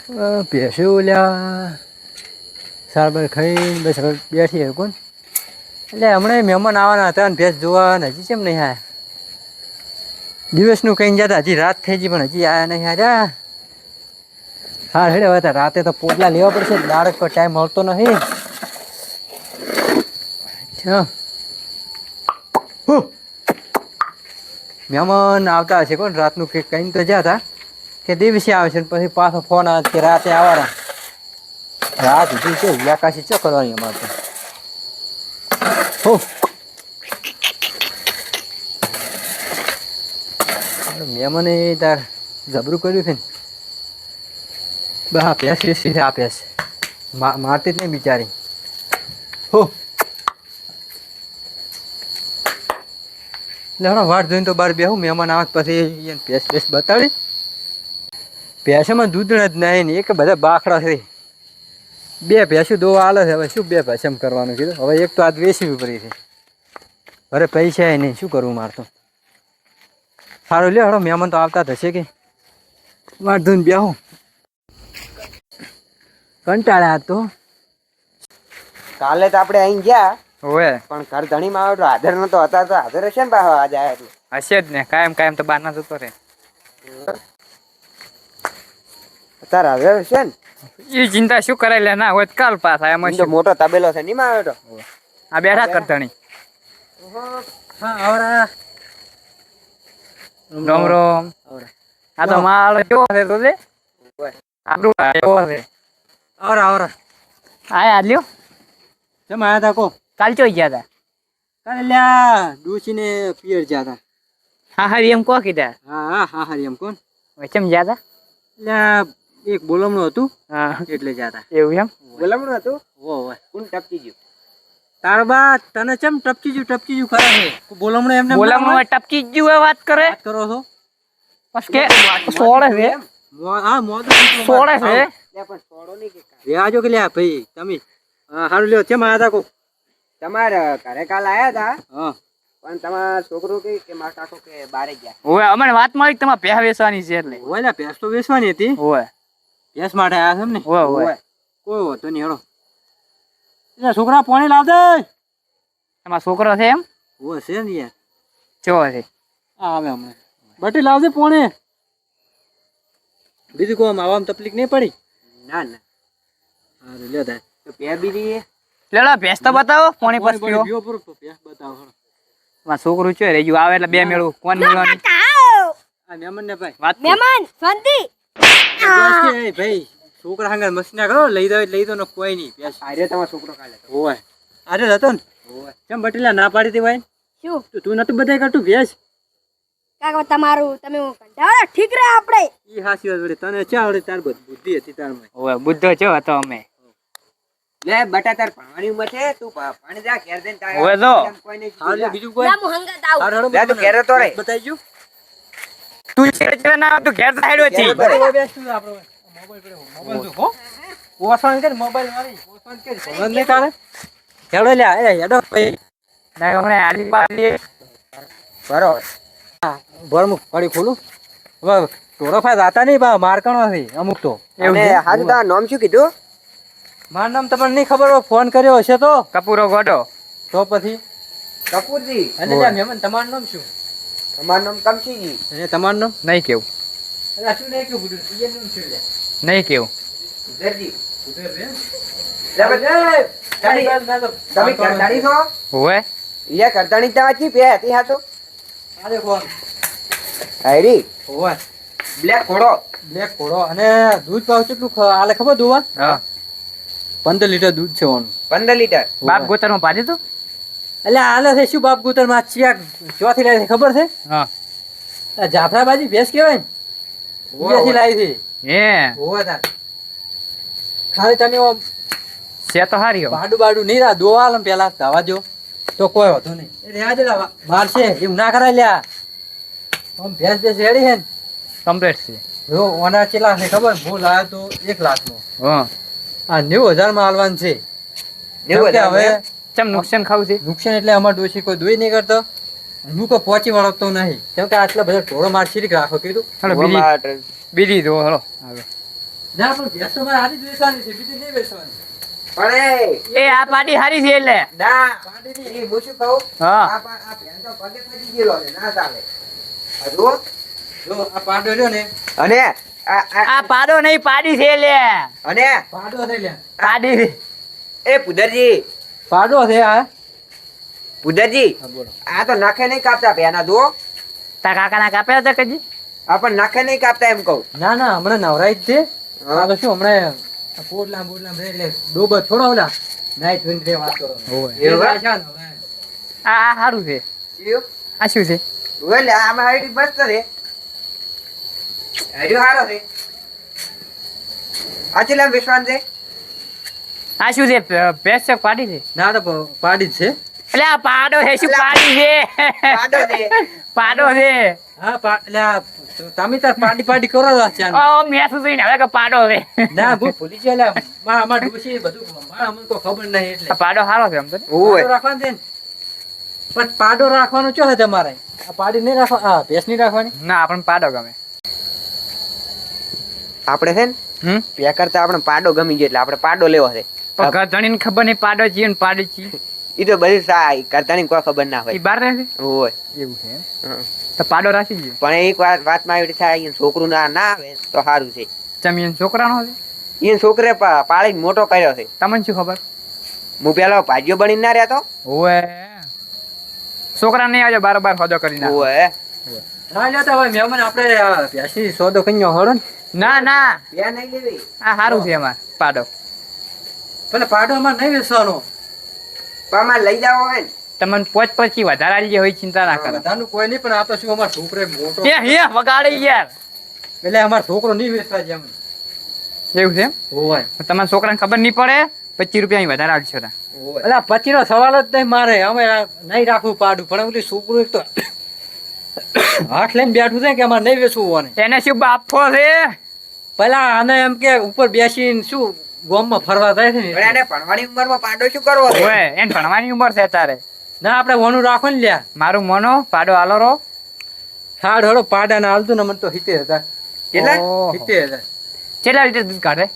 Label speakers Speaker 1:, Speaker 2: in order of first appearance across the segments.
Speaker 1: ભેંસો ઓલ્યા સારવાર ખાઈને બસ હવે બેઠી હે કોણ એટલે હમણાં મહેમાન આવવાના હતા ને ભેંસ જોવા હજી કેમ નહીં આવ્યા દિવસનું કઈ જતા હજી રાત થઈ ગઈ પણ હજી આવ્યા નહીં આવ્યા હા હેડે હવે રાતે તો પોટલા લેવા પડશે દાડક પર ટાઈમ મળતો નથી મહેમાન આવતા હશે કોણ રાતનું કે કઈ તો જ્યાં હતા કે દિવસે આવશે પછી પાછો ફોન આવે કે રાતે આવવાના રાત સુધી છે આકાશી ચો કરવાની અમારે તો મહેમાને તાર જબરું કર્યું છે ને બા ભેંસ સીધે આ ભેંસ મારતી જ નહીં બિચારી હો એટલે હમણાં વાટ જોઈને તો બહાર બેહું મહેમાન આવત પછી એને ભેંસ બતાડી ભેંસમાં દૂધ જ નહીં ને એક બધા બાખડા છે બે ભેંસું દોવા આલે છે હવે શું બે ભેંસ એમ કરવાનું કીધું હવે એક તો આજ વેચવી પડી છે અરે પૈસા નહીં શું કરવું મારતો સારું લે હળો મહેમાન તો આવતા થશે કે વાટ જોઈને બેહું કંટાળ્યા તો
Speaker 2: કાલે તો આપણે અહીં ગયા
Speaker 3: ઓએ
Speaker 2: પણ ઘર ધણીમાં આવ્યો તો હાજર નતો હતા તો હાજર હશે ને પાછો આજે આવ્યા એટલે
Speaker 3: હશે જ ને કાયમ તો બહાર ના જતો રહે
Speaker 2: અત્યારે હાજર હશે ને
Speaker 3: એ ચિંતા શું કરાય લે ના હોય તો કાલ પાછા એમાં
Speaker 2: તો મોટો તબેલો છે નહીં આવ્યો તો
Speaker 3: આ બેઠા કરતાણી
Speaker 1: હા આવરા
Speaker 3: રોમ રોમ આ તો માલ કેવો છે તો લે આપણું કેવો છે
Speaker 1: આવરા આવરા
Speaker 3: આયા લ્યો
Speaker 1: કેમ આવ્યા હતા કો
Speaker 3: કાલ ચોઈ ગયા હતા
Speaker 1: કાલે લ્યા ડૂસીને પિયર ગયા હતા
Speaker 3: હા એમ કહો કીધા
Speaker 1: હા એમ કોણ
Speaker 3: કેમ ગયા હતા
Speaker 1: લ્યા એક બોલમણું હતું
Speaker 3: હા
Speaker 1: એટલે ગયા હતા
Speaker 3: એવું એમ
Speaker 2: બોલામણું હતું
Speaker 1: ઓ
Speaker 2: કોણ ટપકી ગયું
Speaker 1: તાર બા તને ચમ ટપકી જુ ખરા છે બોલમણું એમને
Speaker 3: બોલામણું ટપકી જ ગયું વાત કરે
Speaker 1: વાત કરો છો
Speaker 3: બસ કે સોળે છે
Speaker 1: હા મોદું
Speaker 3: સોળે છે
Speaker 2: પણ છોડો નહીં કે
Speaker 1: રેવાજો કે લ્યા ભાઈ તમે હા સારું લ્યો કેમ આવ્યા હતા કો
Speaker 2: તમારા ઘરે કાલ આયા હતા
Speaker 1: હા
Speaker 2: પણ તમારા છોકરો કે મારા કાકો કે બારે ગયા
Speaker 3: ઓએ અમને વાત મળી તમારે પહે વેચવાની છે એટલે
Speaker 1: ઓલા ભેંસ તો વેચવાની હતી
Speaker 3: ઓએ
Speaker 1: ભેંસ માટે આવ્યા છે એમ ને
Speaker 3: ઓએ ઓએ
Speaker 1: કોઈ હોતો નહીં હેડો એટલે છોકરા પાણી લાવ દે
Speaker 3: તમારો છોકરો છે એમ
Speaker 1: ઓ છે ને યાર
Speaker 3: કેવો છે
Speaker 1: આવે હમણાં બટી લાવજે પોણે બીજું કોઈ આવામાં તકલીફ નહીં પડી
Speaker 2: ના ના
Speaker 1: સારું લ્યો તાર
Speaker 2: તો પે બીજી
Speaker 3: લેલા ભેંસ તો બતાવો કોની પાસે પીવો
Speaker 1: પીવો પૂરો ભેંસ બતાવો હેડો.
Speaker 3: તમારા છોકરું છે રેજુ આવે એટલે બે મેળવું કોણ મેળવાની
Speaker 1: આ મહેમાન ને ભાઈ
Speaker 3: વાત
Speaker 4: મહેમાન શાંતિ
Speaker 1: ભેંસ કે એ ભાઈ છોકરા હાંગા મસ્તી ના કરો લઈ દો ને કોઈ નહીં ભેંસ
Speaker 2: આર્ય તમારો છોકરો કાલે હતો.
Speaker 1: હોય અરે હતો ને કેમ બટીલા ના પાડી હતી ભાઈ
Speaker 4: શું
Speaker 1: તું નતું બધાય કરતું ભેંસ
Speaker 4: કાકા તમારું તમે કંટાળો ઠીક રહે આપણે
Speaker 1: ઈ હાસી વાત વળી તને ચા આવડે તાર બુદ્ધિ હતી તારમાં
Speaker 3: ઓએ બુદ્ધો છે હતો અમે
Speaker 2: લે બટા તાર પાણી ઉમર છે તું પાણી જા ઘેર જઈને તારે
Speaker 3: ઓય જો.
Speaker 2: કોઈ નહીં
Speaker 1: હાલ લે બીજું કોઈ
Speaker 4: ના હું હંગાત આવું
Speaker 1: હાલ હેડો
Speaker 2: લે તું ઘેરે તો રે.
Speaker 1: બતાઈ ગયું
Speaker 3: તું છે ના તું ઘેર સાઈડ છે
Speaker 1: બરાબર બેસ તું આપણો મોબાઈલ જો હો ઓસણ કે મોબાઈલ મારી ઓસણ કે ભગવાન ને તારે હેડો લે એ હેડો ભાઈ
Speaker 3: ના હમણે આલી પાલી
Speaker 2: બરોબર
Speaker 1: ભરમુખ ગાડી ખોલું હવે ટોળફા જાતા નહીં બા મારકણો છે અમુક તો
Speaker 2: અને હાજુ તારું નામ શું કીધું
Speaker 1: મારું નામ તમને નહીં ખબર હોય ફોન કર્યો હશે તો
Speaker 3: કપૂરો ગોડો
Speaker 1: તો પછી
Speaker 2: કપૂરજી
Speaker 1: અને ત્યાં મહેમાન તમારું નામ શું
Speaker 2: તમારું નામ કમશીજી
Speaker 1: અને તમારું નામ
Speaker 3: નહીં કેવું
Speaker 1: અરે શું નહીં કેવું બધું ઈ નામ શું લે
Speaker 3: નહીં કેવું
Speaker 2: ઉધરજી
Speaker 1: ઉધર રે
Speaker 2: લે બજે તમે કરતાણી છો
Speaker 3: ઓએ
Speaker 2: લે કરતાણી તાચી પે હતી હાતો
Speaker 1: આલે કોણ
Speaker 2: આયરી
Speaker 1: ઓય
Speaker 2: બ્લેક ઘોડો
Speaker 1: બ્લેક ઘોડો અને દૂધ પાવ કેટલું આલે ખબર દુવા
Speaker 3: હા
Speaker 1: 15 લીટર દૂધ છે ઓનું
Speaker 2: 15 લીટર
Speaker 3: બાપ ગોતર માં પાડી તું
Speaker 1: એટલે આલે છે શું બાપ ગુતર માં ચિયા ચોથી લાવી છે ખબર છે
Speaker 3: હા
Speaker 1: આ જાફરાબાજી ભેંસ કહેવાય ને ત્યાંથી લાવી છે
Speaker 3: હે
Speaker 1: હોવા તાર ખાલી તમે ઓમ
Speaker 3: છે તો હારી હો
Speaker 1: બાડું નહીં રા દોવા આલમ પેલા ધાવા દો તો કોઈ હોતો નહીં એ રેવા દે લા માર છે એમ ના કરાય લ્યા આમ ભેંસ રેડી છે ને
Speaker 3: કમ્પ્લીટ છે
Speaker 1: જો ઓના ચેલા છે ખબર ભૂલ આવ્યો તો 1 લાખનો
Speaker 3: હા
Speaker 1: આ 90,000 માં આલવાનું છે
Speaker 2: 90,000
Speaker 1: કેમ કે હવે
Speaker 3: ચમ નુકસાન ખાવું છે
Speaker 1: નુકસાન એટલે અમાર ડોશી કોઈ દોઈ નહીં કરતો હું કોઈ પહોંચી વળગતો નહીં કેમ કે આટલા બધા ઢોળો માર શીરીક રાખો કીધું
Speaker 3: હાલો બીજી દો હાલો હવે
Speaker 1: ના પણ ભેંસો મારે આની જ વેચવાની છે, બીજી નહીં વેચવાની.
Speaker 2: પણ
Speaker 3: એ આ પાટી હારી છે એટલે
Speaker 2: ના પાડી હું શું કહું
Speaker 3: હા
Speaker 2: આ ભેંસો પગે પડી ગયેલો છે ના ચાલે આ જુઓ.
Speaker 1: જો આ પાડો રહ્યો ને,
Speaker 2: અને
Speaker 3: આ પાડો નહીં પાડી છે એટલે
Speaker 2: અને
Speaker 1: પાડો છે લ્યા.
Speaker 3: પાડી
Speaker 2: એ પુદરજી
Speaker 1: પાડો છે આ.
Speaker 2: પુદરજી
Speaker 1: હા, બોલો.
Speaker 2: આ તો નખે નહીં કાપતા પેના દો
Speaker 3: તાર કાકાના કાપ્યા હતા કદી
Speaker 2: આ પણ નખે નહીં કાપતા એમ કહું.
Speaker 1: ના ના હમણાં નવરાઈ જ છે.
Speaker 2: હા.
Speaker 1: આ તો શું હમણાં આ પોટલા બોટલા રે એટલે ડોબા થોડા ઓલા નાઈટ વિન રે વાત કરો.
Speaker 2: એવું
Speaker 1: આ
Speaker 2: હે?
Speaker 1: છે ને,
Speaker 3: આ સારું છે
Speaker 2: એવું?
Speaker 3: આ શું છે
Speaker 2: ઓલે આમાં હાઈડી મસ્ત છે હાઈડી હારો છે આ ચેલા વિશ્વાન છે
Speaker 3: આ શું છે ભેંસ છે પાડી છે
Speaker 1: ના તો પાડી જ છે.
Speaker 3: એટલે આ પાડો છે શું પાડી છે
Speaker 2: પાડો છે
Speaker 3: પાડો છે
Speaker 1: હા એટલે આ તમે તાર પાડી પાડી કરો છો આ ચાંદ.
Speaker 3: ઓ મેં શું જોઈને હવે કે પાડો છે
Speaker 1: ના ભૂ ભૂલી ગયા લ્યા. મારા ડોશી બધું અમને કોઈ ખબર નહીં એટલે
Speaker 3: આ પાડો સારો છે આમ તો
Speaker 2: ઓય
Speaker 1: પાડો રાખવાનો છે ને. પણ પાડો રાખવાનો ચો છે તમારે? આ પાડી નહીં રાખવા, આ ભેંસ નહીં રાખવાની.
Speaker 3: ના આપણને પાડો ગમે
Speaker 2: આપણે છે ને પે કરતા આપણે પાડો ગમી ગયો એટલે આપણે પાડો લેવો છે
Speaker 3: પણ ગધણીને ખબર નહીં પાડો છે ને પાડી છે
Speaker 2: એ તો બધી સા કરતાની કોઈ ખબર ના
Speaker 3: એ
Speaker 2: હોય
Speaker 3: બહાર રહે છે
Speaker 2: હોય
Speaker 3: એવું છે એમ?
Speaker 2: હં.
Speaker 3: તો પાડો રાખી દઈએ
Speaker 2: પણ એક વાતમાં એવી થાય છોકરું ના આવે તો સારું છે
Speaker 3: જમીન છોકરાનો છે
Speaker 2: એ છોકરે પાળીને મોટો કર્યો છે
Speaker 3: તમને શું ખબર
Speaker 2: હું પેલો ભાજીઓ બનીને ના રહેતો
Speaker 3: ઓએ છોકરા નહીં આવજો બાર હોદો કરી નાખો
Speaker 2: હોય
Speaker 1: ના લેતા હોય મહેમાન આપણે આ ભેંસી સોદો કન્યો હળો ને.
Speaker 3: ના ના
Speaker 2: બે નહીં લેવી
Speaker 3: આ સારું છે એમાં પાડો
Speaker 1: પેલા પાડો અમારે નહીં વેચવાનો.
Speaker 2: પણ આમાં લઈ જાવ હોય ને
Speaker 3: તમને પોચ પછી વધારે આલી હોય ચિંતા ના કરો
Speaker 1: બધાનું કોઈ નહીં પણ આ તો શું અમારો છોકરો એક મોટો
Speaker 3: હે વગાડી યાર
Speaker 1: એટલે અમારો છોકરો નહીં વેચવા જેમ
Speaker 3: એવું છે એમ?
Speaker 1: હોય.
Speaker 3: તમારા છોકરાને ખબર નહીં પડે 25 રૂપિયા અહીં વધારે આવશે તા.
Speaker 2: હોય.
Speaker 1: એટલે પછીનો સવાલ જ નહીં મારે. અમે આ નહીં રાખવું પાડું પણ ઓલી છોકરું એક તો હાથ લઈને બેઠું છે કે અમારે નહીં વેચવું હોવાને.
Speaker 3: એને શું બાફો છે
Speaker 1: પેલા આને એમ કે ઉપર બેસીને શું ગામમાં ફરવા જાય છે
Speaker 2: પણ
Speaker 1: ને.
Speaker 2: એને ભણવાની ઉંમરમાં પાડો શું કરવો છે?
Speaker 3: ઓએ એને ભણવાની ઉંમર છે તારે
Speaker 1: ના આપણે વોનું રાખો ને લ્યા.
Speaker 3: મારું મોનો પાડો આલો રો
Speaker 1: થાળ હળો પાડા ને હાલતું ને મને તો 70,000.
Speaker 2: કેટલા?
Speaker 3: ઓહો.
Speaker 1: 70,000.
Speaker 3: કેટલા લીટર દૂધ કાઢે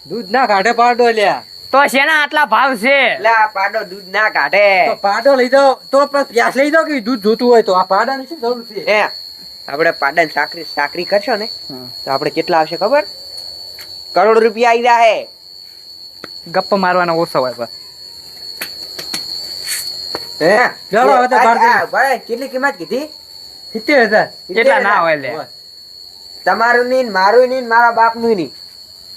Speaker 1: દૂધ ના કાઢે પાડો લ્યા.
Speaker 3: તો શેના આટલા ભાવ છે
Speaker 2: એટલે આ પાડો દૂધ ના કાઢે
Speaker 1: તો પાડો લઈ જાઓ તો પણ પ્યાસ લઈ જાઓ કે દૂધ જોતું હોય તો આ પાડાની શું જરૂર છે?
Speaker 2: હે આપણે પાડાની સાકરી કરશો ને તો આપણે કેટલા આવશે ખબર? કરોડ રૂપિયા આવી જાય
Speaker 3: ગપ્પ મારવાનો ઓછો હોય બસ
Speaker 2: હે
Speaker 1: ચાલો હવે તો બહાર જઈએ.
Speaker 2: ભાઈ કેટલી કિંમત કીધી
Speaker 1: 70,000.
Speaker 3: એટલા ના હોય લે
Speaker 2: તમારું ની ને મારું ની ને મારા બાપનું ની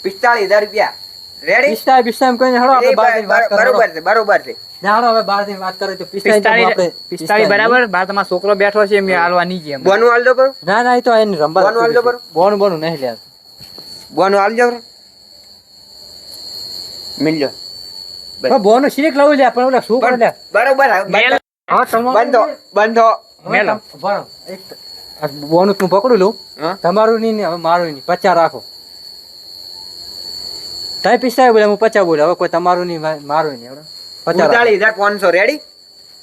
Speaker 2: 45,000 રૂપિયા રેડી
Speaker 1: પિસ્તાળીસ કોઈને હળો આપણે બહાર જઈને વાત કરો.
Speaker 2: બરોબર છે બરોબર છે
Speaker 1: ના હળો હવે બહાર જઈને વાત કરે તો 45 આપણે
Speaker 3: 45 બરાબર બાર તમારો છોકરો બેઠો છે મેં હાલવા નહીં જેમ
Speaker 2: બોનું હાલજો બરો
Speaker 1: ના ના એ તો એને રંબા
Speaker 2: બોનું હાલજો બરો
Speaker 1: બોનું નહીં લ્યા.
Speaker 2: બોનું હાલજો બરો મિલજો
Speaker 1: પણ બોનું શીખ લઉં લ્યા પણ ઓલા છોકરો લ્યા.
Speaker 2: બરોબર
Speaker 3: મેલ.
Speaker 1: હા તમારું
Speaker 2: બંધો બંધો
Speaker 3: મેલો.
Speaker 1: બરાબર. આ બોનું હું પકડું લઉં.
Speaker 2: હા
Speaker 1: તમારું નહીં ને હવે મારું નહીં 50 રાખો. તાઈ 45 બોલ્યા હું 50 બોલ્યા. હવે કોઈ તમારું નહીં મારું નહીં. હવે 50 રાખો.
Speaker 2: 45,500 રેડી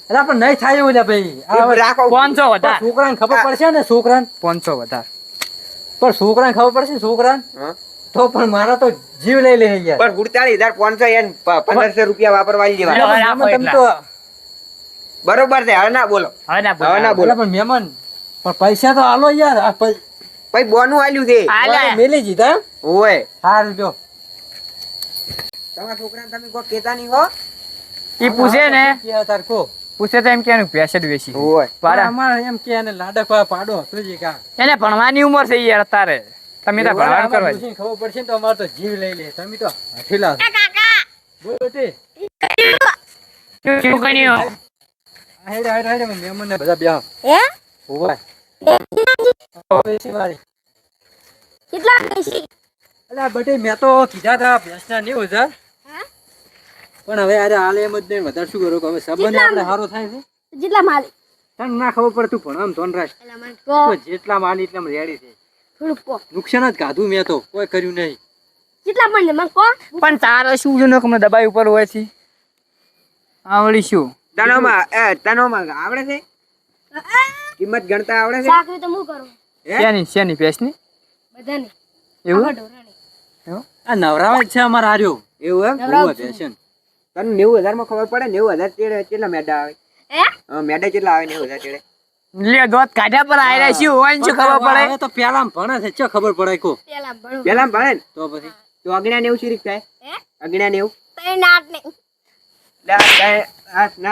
Speaker 1: એટલે પણ નહીં થાય એવું લ્યા ભાઈ. આ હવે
Speaker 2: રાખો
Speaker 3: 500
Speaker 1: પણ
Speaker 3: વધારે
Speaker 1: છોકરાને ખબર પડશે ને છોકરાને.
Speaker 3: 500 વધારે
Speaker 1: પણ છોકરાને ખબર પડશે ને છોકરાને
Speaker 2: હા
Speaker 1: તો પણ મારા તો જીવ લઈ લે યાર.
Speaker 2: પણ 47,500 એને 1,500 રૂપિયા વાપરવા
Speaker 3: એટલે
Speaker 2: દેવા
Speaker 3: હવે રાખો
Speaker 1: તમે તો
Speaker 2: બરોબર છે હવે ના બોલો
Speaker 3: હવે ના
Speaker 2: હવે ના
Speaker 3: બોલો
Speaker 2: બોલો
Speaker 1: એટલે પણ મહેમાન પણ પૈસા તો આલો યાર. આ
Speaker 2: ભાઈ બોનું આલ્યું છે
Speaker 3: આલે.
Speaker 1: મેલી જીધા એમ?
Speaker 2: ઓય
Speaker 1: સારું જો.
Speaker 2: તમારા છોકરાને તમે કોઈ કહેતા નહીં હો
Speaker 3: ઈ પૂછે ને
Speaker 1: કે તાર કો
Speaker 3: પૂછે તો એમ કે પેસેટ વેચી
Speaker 2: ઓય
Speaker 3: પાડા
Speaker 1: અમારે એમ કે એને લાડક પાડો હતું જ કા.
Speaker 3: એને ભણવાની ઉંમર છે યાર તારે તમે તો ભણવાનું કરવા
Speaker 1: પૂછીને ખબર પડશે ને તો અમારે તો જીવ લઈ લે. તમે તો હઠીલા છો. બોલ બેટી.
Speaker 3: શું કર્યું
Speaker 1: આ હેડે હેડે હેડે મહેમાનને બધા બ્યાહ.
Speaker 4: હે
Speaker 1: ઓય. પૈસી વાળી.
Speaker 4: કેટલા પૈસા?
Speaker 1: અલા બેટી મેં તો કીધા હતા ભેંસના 90,000.
Speaker 4: હા
Speaker 1: પણ હવે અરે હાલે એમ જ નહીં વધારે શું કરું કે હવે સંબંધ આપણે સારો થાય છે.
Speaker 4: જેટલા માલિક
Speaker 1: તને ના ખબર પડે તું ભણવાનું ધોન રાખ.
Speaker 4: એલા મને કહો
Speaker 1: તો જેટલા માની એટલા રેડી છે.
Speaker 4: થોડું કહો
Speaker 1: નુકસાન જ કાધું મેં તો કોઈ કર્યું નહીં.
Speaker 4: જેટલા પણ મને કહો
Speaker 3: પણ તારે શું છે ને કે દબાઈ ઉપર હોય છે આવડી શું
Speaker 2: તનોમાં આવડે છે કિંમત ગણતા આવડે છે
Speaker 4: સાકરી તો હું કરું
Speaker 2: હે?
Speaker 3: શેની પેસની
Speaker 4: બધાને
Speaker 3: એવું
Speaker 4: આખા ઢોરાની.
Speaker 1: આ નવરાવા જ છે અમારે આર્યો
Speaker 2: એવું એમ
Speaker 4: નવરાવ
Speaker 1: બહુ પેશન
Speaker 2: તને 90,000 માં ખબર પડે 90,000 ચેડે કેટલા મેડા આવે
Speaker 4: હે
Speaker 2: મેડા કેટલા આવે 90,000 ચેડે
Speaker 3: લે દોત કાઢ્યા પર આયરા શું હોય ને શું ખબર પડે
Speaker 1: હવે તો પેલા ભણે છે ચો ખબર પડે કો
Speaker 4: પેલા ભણું
Speaker 2: પેલા ભણે ને
Speaker 1: તો પછી
Speaker 2: તો અગણ્યા 90 શીરીક થાય
Speaker 4: હે
Speaker 2: અગણ્યા 90
Speaker 4: તઈ નાટ ને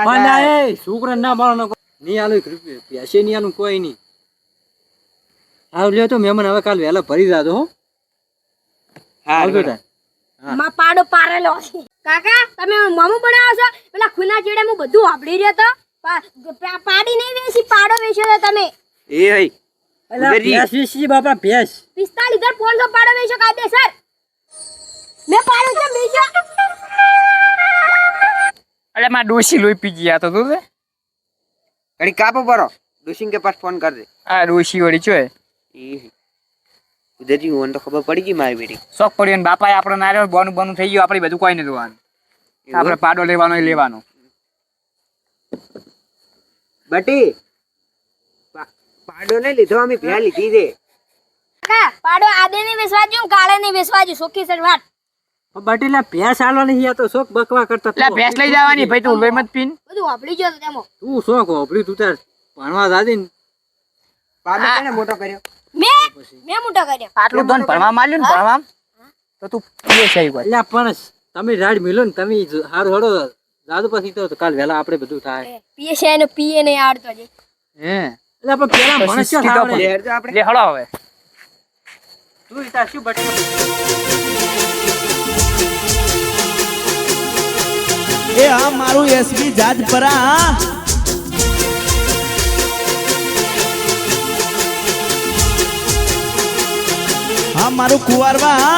Speaker 1: પણ આ એ છોકરા ના મારવાનો નહીં આલું એક રૂપિયો પૈસે નહીં આલું કોઈ નહીં આવ લ્યો તો મહેમાન હવે કાલ વહેલા ભરી જાજો હો આવજો તાર.
Speaker 4: માં પાડો પારેલો છે કાકા તમે મામું બનાવો છો પેલા ખૂના ચેડે હું બધું વાપરી રહ્યો તો પાડી નહીં વેચી પાડો વેચ્યો તો તમે
Speaker 2: એ હઈ
Speaker 1: અલા, ભેંસ વેચી બાપા ભેંસ
Speaker 4: 45,500 પાડો વેચ્યો કાયદેસર મેં પાડો છે વેચ્યો
Speaker 3: અરે માં ડોશી લોહી પી ગયા તો તું
Speaker 2: ઘડી કાપો પરો ડોશિંગ કે પાસ ફોન કર દે
Speaker 3: આ ડોશી વળી છો
Speaker 2: એ ઉદયજી મને તો ખબર પડી ગઈ મારી બેટી
Speaker 3: શોખ પડ્યો ને બાપાએ આપણે નાર્યો બોનું બોનું થઈ ગયું આપણે બધું કોઈ નહીં જોવાનું આપણે પાડો લેવાનો એ લેવાનો
Speaker 2: બટી પાડો ને લીધો અમે ભેળ લીધી છે
Speaker 4: કાકા પાડો આદે નહીં વેચવાજો ને કાળે નહીં વેચવાજો સોખી સર વાત
Speaker 1: બટેલા ભેંસ આલવાની હિયા તો શોખ બકવા કરતા
Speaker 3: એટલે ભેંસ લઈ જવાની ભાઈ તું લોહી મત પીન
Speaker 4: બધું વાપરી ગયો તો તેમાં
Speaker 1: તું શોખ હોપડી તું તાર ભણવા જાદી ને
Speaker 2: પાડો કેને મોટો કર્યો
Speaker 4: મેં મોટો કર્યો
Speaker 3: આટલું ધન ભણવા માલ્યું ને ભણવા તો તું પીએ છે કોઈ
Speaker 1: એટલે પણ તમે રાડ મિલો ને તમે હારું હડો જાદુ પછી તો કાલ વહેલા આપણે બધું થાય
Speaker 4: પીએ છે એનો પીએ નહીં આવડતો છે
Speaker 3: હે
Speaker 1: એટલે આપણે પેલા ભણે છે
Speaker 3: શીખી તો
Speaker 1: આપણે.
Speaker 2: લેર તો આપણે
Speaker 3: લે હળો હવે
Speaker 1: તું તાર શું બટકી
Speaker 5: એ આ મારું એસબી જાજપરા હા મારું કુવારવા